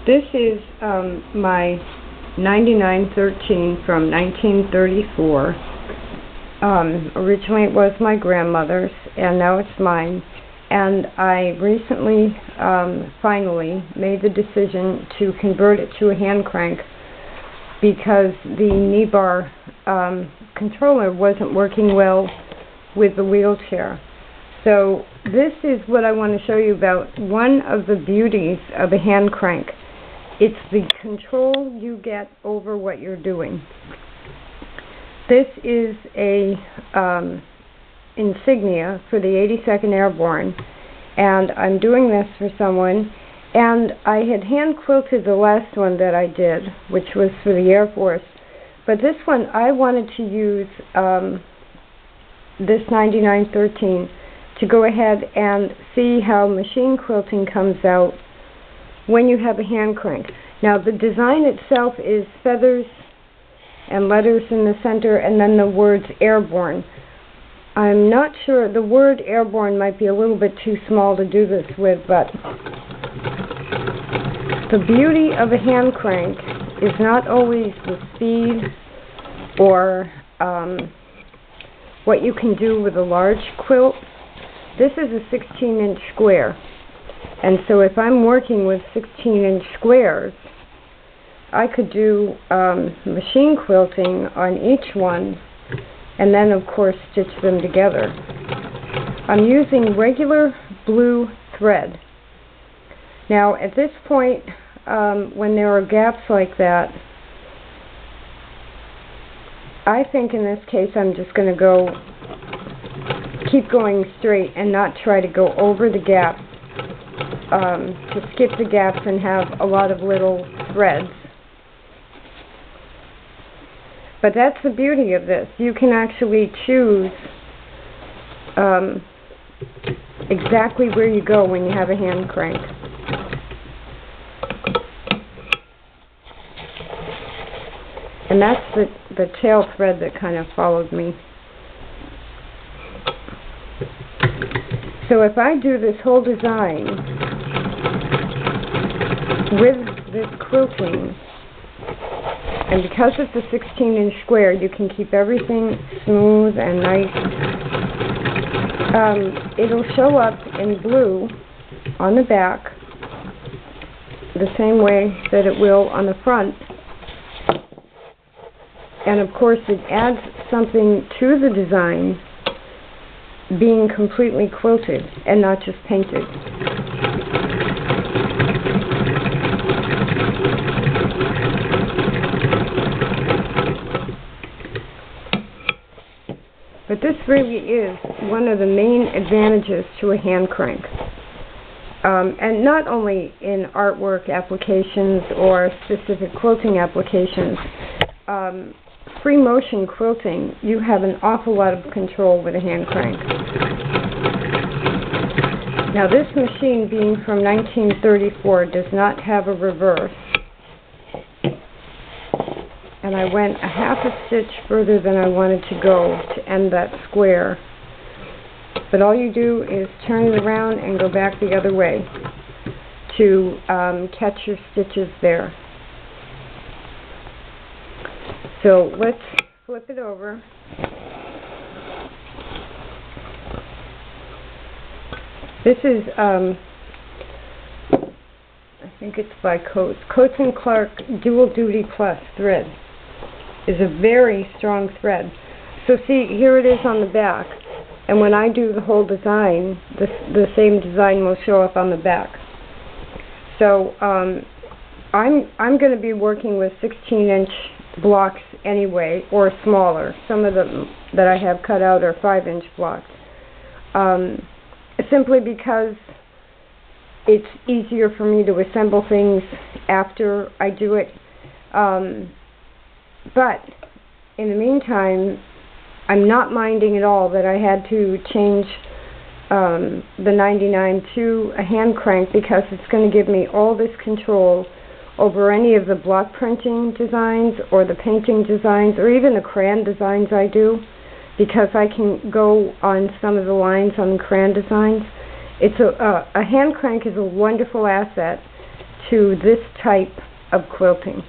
This is my 9913 from 1934. Originally it was my grandmother's, and now it's mine. And I recently, finally, made the decision to convert it to a hand crank because the knee bar controller wasn't working well with the wheelchair. So this is what I want to show you about one of the beauties of a hand crank. It's the control you get over what you're doing. This is a insignia for the 82nd Airborne, and I'm doing this for someone, and I had hand quilted the last one that I did, which was for the Air Force, but this one I wanted to use this 9913 to go ahead and see how machine quilting comes out when you have a hand crank. Now the design itself is feathers and letters in the center, and then the words Airborne. I'm not sure, the word Airborne might be a little bit too small to do this with, but the beauty of a hand crank is not always the speed or what you can do with a large quilt. This is a 16-inch square, and so if I'm working with 16-inch squares, I could do machine quilting on each one and then of course stitch them together. I'm using regular blue thread. Now at this point, when there are gaps like that, I think in this case I'm just going to keep going straight and not try to go over the gap, to skip the gaps and have a lot of little threads. But that's the beauty of this. You can actually choose exactly where you go when you have a hand crank. And that's the tail thread that kind of followed me. So if I do this whole design with this quilting, and because it's a 16-inch square, you can keep everything smooth and nice. It'll show up in blue on the back the same way that it will on the front. And of course it adds something to the design being completely quilted and not just painted. But this really is one of the main advantages to a hand crank. And not only in artwork applications or specific quilting applications. Free motion quilting, you have an awful lot of control with a hand crank. Now this machine, being from 1934, does not have a reverse. And I went a half a stitch further than I wanted to go to end that square. But all you do is turn it around and go back the other way to catch your stitches there. So let's flip it over. This is, I think it's by Coates. Coates & Clark Dual Duty Plus thread is a very strong thread. So see, here it is on the back, and when I do the whole design, the same design will show up on the back. So I'm going to be working with 16-inch blocks anyway, or smaller. Some of them that I have cut out are 5-inch blocks. Simply because it's easier for me to assemble things after I do it. But in the meantime, I'm not minding at all that I had to change the 99 to a hand crank, because it's going to give me all this control over any of the block printing designs or the painting designs or even the crayon designs I do, because I can go on some of the lines on the crayon designs. It's a hand crank is a wonderful asset to this type of quilting.